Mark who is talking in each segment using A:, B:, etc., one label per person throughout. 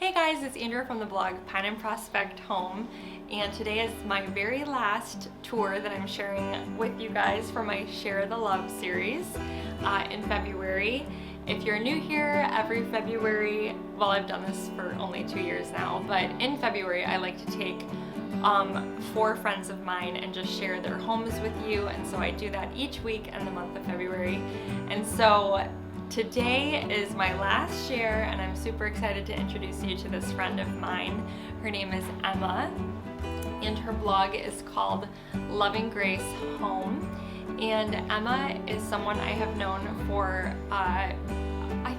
A: Hey guys, it's Andrea from the blog Pine and Prospect Home, and today is my very last tour that I'm sharing with you guys for my Share the Love series in February. If you're new here, every February, well, I've done this for only 2 years now, but in February I like to take 4 friends of mine and just share their homes with you, and so I do that each week in the month of February. And so today is my last share, and I'm super excited to introduce you to this friend of mine. Her name is Emma, and her blog is called Loving Grace Home. And Emma is someone I have known for, I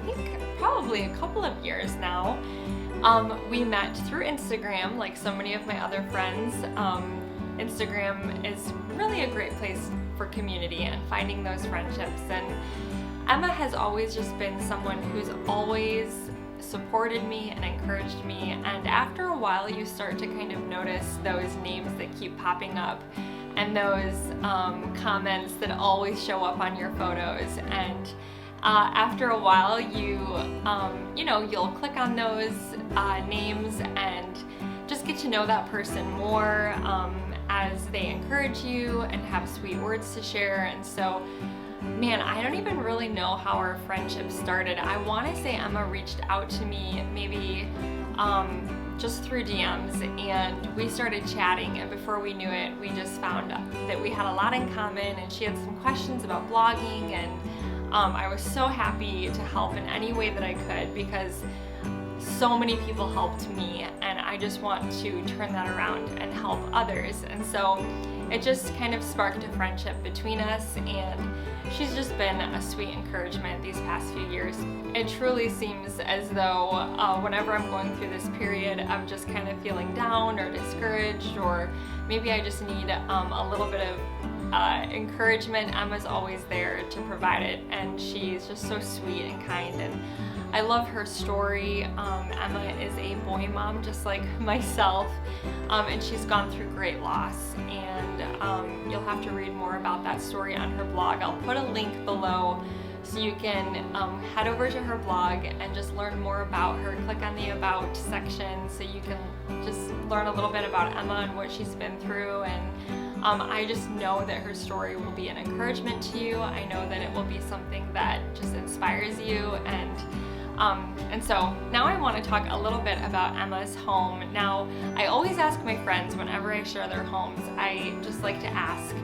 A: think probably a couple of years now. We met through Instagram, like so many of my other friends. Instagram is really a great place for community and finding those friendships. And Emma has always just been someone who's always supported me and encouraged me, and after a while you start to kind of notice those names that keep popping up and those comments that always show up on your photos, and after a while you'll click on those names and just get to know that person more as they encourage you and have sweet words to share. And so, man, I don't even really know how our friendship started. I want to say Emma reached out to me maybe just through DMs, and we started chatting, and before we knew it, we just found that we had a lot in common, and she had some questions about blogging, and I was so happy to help in any way that I could, because so many people helped me, and I just want to turn that around and help others. And so it just kind of sparked a friendship between us, and she's just been a sweet encouragement these past few years. It truly seems as though whenever I'm going through this period of just kind of feeling down or discouraged, or maybe I just need a little bit of encouragement, Emma's always there to provide it, and she's just so sweet and kind, and I love her story. Emma is a boy mom just like myself, and she's gone through great loss, and you'll have to read more about that story on her blog. I'll put a link below so you can head over to her blog and just learn more about her. Click on the About section so you can just learn a little bit about Emma and what she's been through, and I just know that her story will be an encouragement to you. I know that it will be something that just inspires you, and so now I want to talk a little bit about Emma's home. Now, I always ask my friends whenever I share their homes, I just like to ask,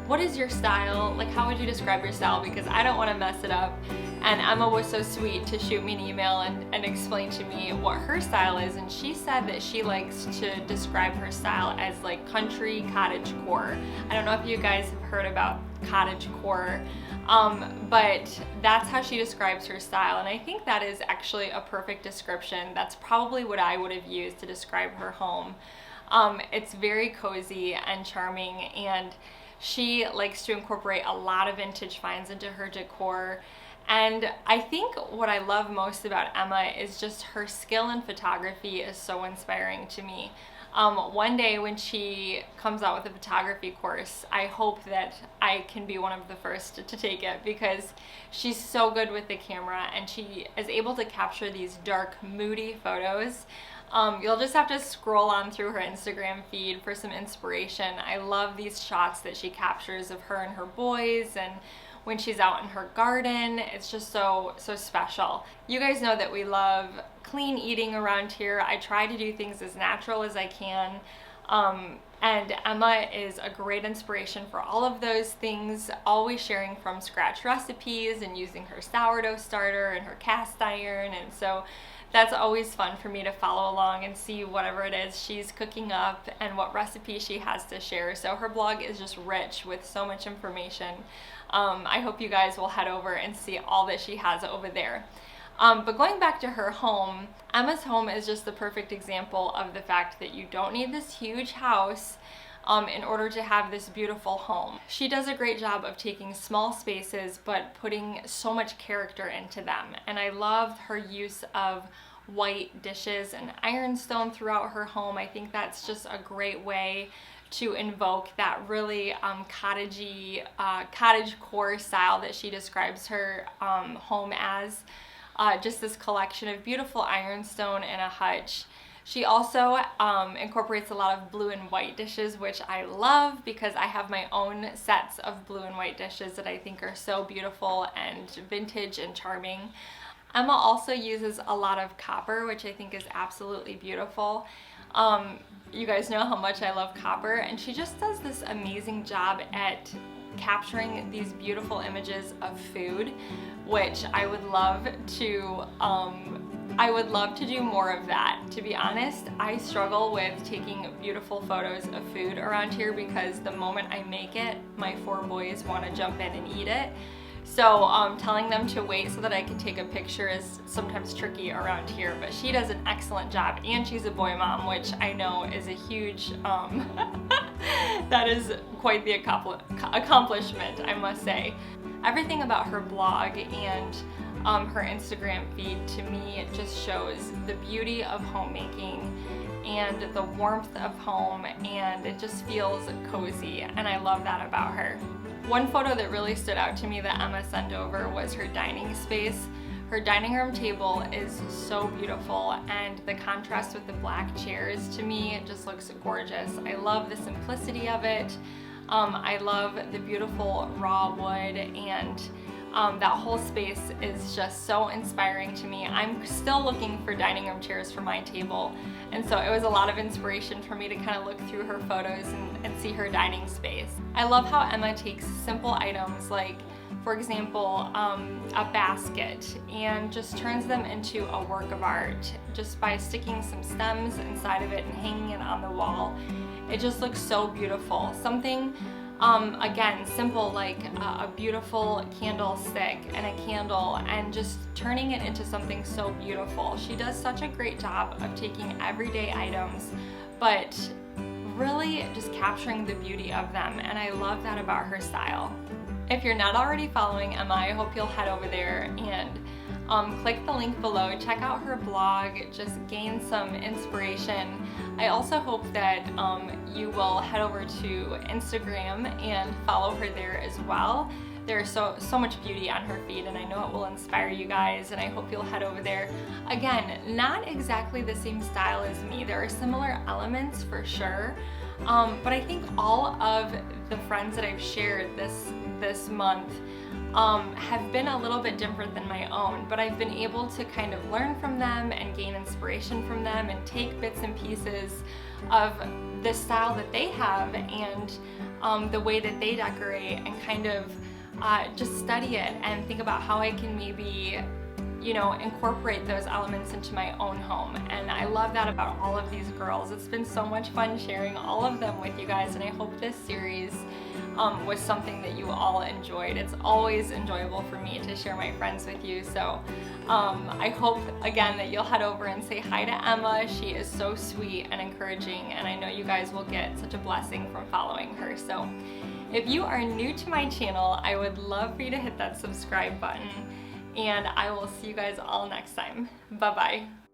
A: what is your style? Like, how would you describe your style? Because I don't want to mess it up. And Emma was so sweet to shoot me an email and explain to me what her style is. And she said that she likes to describe her style as like country cottagecore. I don't know if you guys have heard about cottagecore, but that's how she describes her style. And I think that is actually a perfect description. That's probably what I would have used to describe her home. It's very cozy and charming, and she likes to incorporate a lot of vintage finds into her decor. And I think what I love most about Emma is just her skill in photography is so inspiring to me. One day when she comes out with a photography course, I hope that I can be one of the first to take it, because she's so good with the camera and she is able to capture these dark, moody photos. You'll just have to scroll on through her Instagram feed for some inspiration. I love these shots that she captures of her and her boys, and when she's out in her garden. It's just so special. You guys know that we love clean eating around here. I try to do things as natural as I can. And Emma is a great inspiration for all of those things, always sharing from scratch recipes and using her sourdough starter and her cast iron. And so that's always fun for me to follow along and see whatever it is she's cooking up and what recipe she has to share. So her blog is just rich with so much information. I hope you guys will head over and see all that she has over there. But going back to her home, Emma's home is just the perfect example of the fact that you don't need this huge house in order to have this beautiful home. She does a great job of taking small spaces but putting so much character into them. And I love her use of white dishes and ironstone throughout her home. I think that's just a great way to invoke that really cottagecore style that she describes her home as. just this collection of beautiful ironstone and a hutch. She also incorporates a lot of blue and white dishes, which I love because I have my own sets of blue and white dishes that I think are so beautiful and vintage and charming. Emma also uses a lot of copper, which I think is absolutely beautiful. You guys know how much I love copper, and she just does this amazing job at capturing these beautiful images of food, which I would love to do more of that. To be honest, I struggle with taking beautiful photos of food around here because the moment I make it, my 4 boys want to jump in and eat it. So telling them to wait so that I can take a picture is sometimes tricky around here, but she does an excellent job, and she's a boy mom, which I know is a huge, that is quite the accomplishment, I must say. Everything about her blog and her Instagram feed to me just shows the beauty of homemaking and the warmth of home, and it just feels cozy, and I love that about her. One photo that really stood out to me that Emma sent over was her dining space. Her dining room table is so beautiful, and the contrast with the black chairs to me, it just looks gorgeous. I love the simplicity of it. I love the beautiful raw wood, and that whole space is just so inspiring to me. I'm still looking for dining room chairs for my table, and so it was a lot of inspiration for me to kind of look through her photos and see her dining space. I love how Emma takes simple items like, for example, a basket, and just turns them into a work of art just by sticking some stems inside of it and hanging it on the wall. It just looks so beautiful. Something again, simple, like a beautiful candlestick and a candle, and just turning it into something so beautiful. She does such a great job of taking everyday items, but really just capturing the beauty of them, and I love that about her style. If you're not already following Emma, I hope you'll head over there and click the link below, check out her blog, just gain some inspiration. I also hope that you will head over to Instagram and follow her there as well. There's so much beauty on her feed, and I know it will inspire you guys, and I hope you'll head over there. Again, not exactly the same style as me. There are similar elements for sure, but I think all of the friends that I've shared this month have been a little bit different than my own, but I've been able to kind of learn from them and gain inspiration from them and take bits and pieces of the style that they have and the way that they decorate, and kind of just study it and think about how I can maybe, you know, incorporate those elements into my own home. And I love that about all of these girls. It's been so much fun sharing all of them with you guys, and I hope this series was something that you all enjoyed. It's always enjoyable for me to share my friends with you, so I hope again that you'll head over and say hi to Emma. She is so sweet and encouraging, and I know you guys will get such a blessing from following her. So if you are new to my channel, I would love for you to hit that subscribe button, and I will see you guys all next time. Bye-bye.